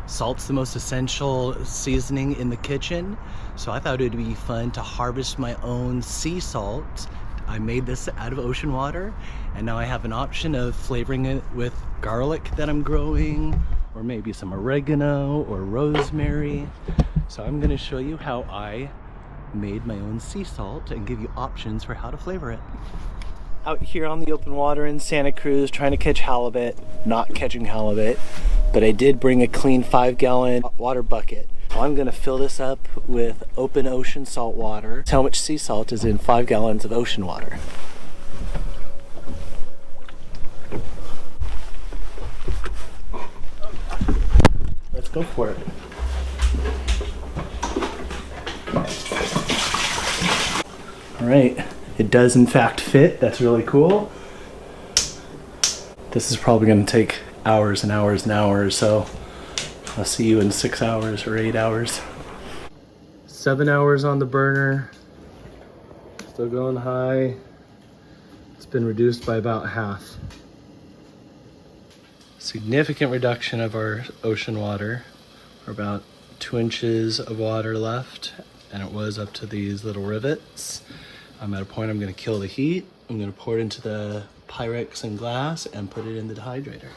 Salt's the most essential seasoning in the kitchen, so I thought it would be fun to harvest my own sea salt. I made this out of ocean water, and now I have an option of flavoring it with garlic that I'm growing, or maybe some oregano or rosemary. So I'm gonna show you how I made my own sea salt and give you options for how to flavor it. Out here on the open water in Santa Cruz trying to catch halibut, not catching halibut, but I did bring a clean 5-gallon water bucket. So I'm gonna fill this up with open ocean salt water. That's how much sea salt is in 5 gallons of ocean water. Let's go for it. All right, it does in fact fit. That's really cool. This is probably gonna take hours and hours and hours, so I'll see you in 6 hours or 8 hours. 7 hours on the burner. Still going high. It's been reduced by about half. Significant reduction of our ocean water. We're about 2 inches of water left, and it was up to these little rivets. I'm at a point I'm gonna kill the heat. I'm gonna pour it into the Pyrex and glass and put it in the dehydrator.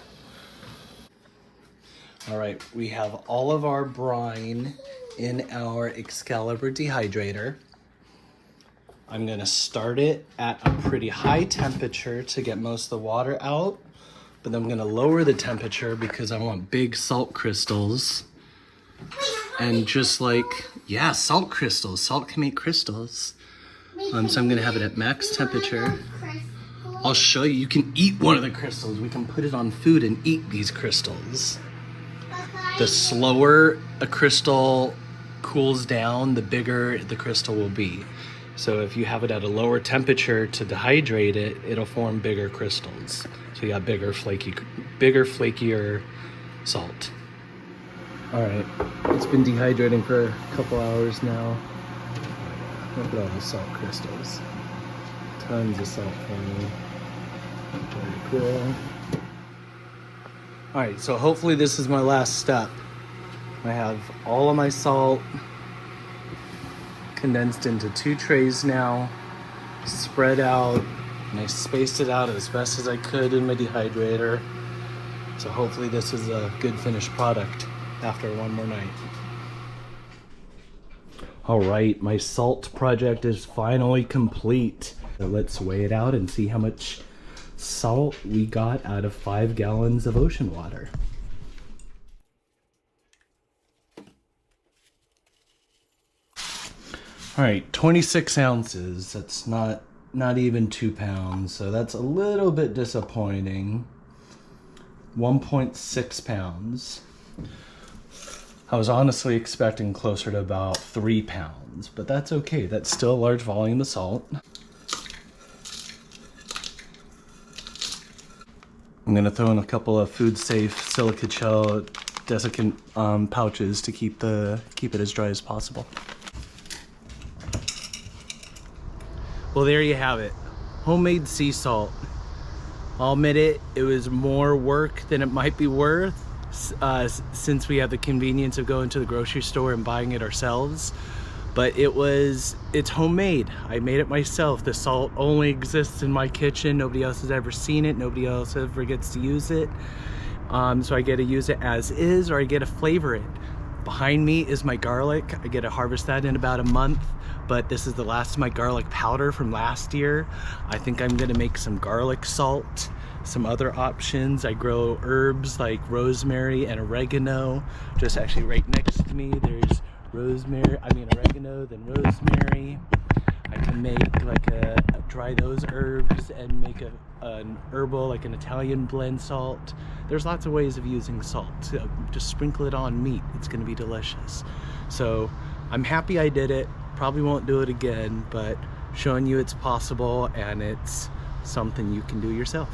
All right, we have all of our brine in our Excalibur dehydrator. I'm gonna start it at a pretty high temperature to get most of the water out, but then I'm gonna lower the temperature because I want big salt crystals. And just like, yeah, salt crystals, salt can make crystals. So I'm gonna have it at max temperature. I'll show you, you can eat one of the crystals. We can put it on food and eat these crystals. The slower a crystal cools down, the bigger the crystal will be. So if you have it at a lower temperature to dehydrate it, it'll form bigger crystals. So you got bigger, flakier salt. All right, it's been dehydrating for a couple hours now. Look at all the salt crystals. Tons of salt forming. Very cool. All right, so hopefully this is my last step. I have all of my salt condensed into 2 trays now, spread out, and I spaced it out as best as I could in my dehydrator. So hopefully this is a good finished product after one more night. All right, my salt project is finally complete. So let's weigh it out and see how much salt we got out of 5 gallons of ocean water. All right, 26 ounces. That's not even 2 pounds, so that's a little bit disappointing. 1.6 pounds. I was honestly expecting closer to about 3 pounds, but that's okay. That's still a large volume of salt. I'm gonna throw in a couple of food-safe silica gel desiccant pouches to keep it as dry as possible. Well, there you have it. Homemade sea salt. I'll admit it was more work than it might be worth since we have the convenience of going to the grocery store and buying it ourselves. But it's homemade. I made it myself. The salt only exists in my kitchen. Nobody else has ever seen it. Nobody else ever gets to use it. So I get to use it as is, or I get to flavor it. Behind me is my garlic. I get to harvest that in about a month, but this is the last of my garlic powder from last year. I think I'm gonna make some garlic salt, some other options. I grow herbs like rosemary and oregano. Just actually right next to me, there's oregano, then rosemary. I can make dry those herbs and make an herbal, like an Italian blend salt. There's lots of ways of using salt. Just sprinkle it on meat. It's gonna be delicious. So I'm happy I did it. Probably won't do it again, but showing you it's possible and it's something you can do yourself.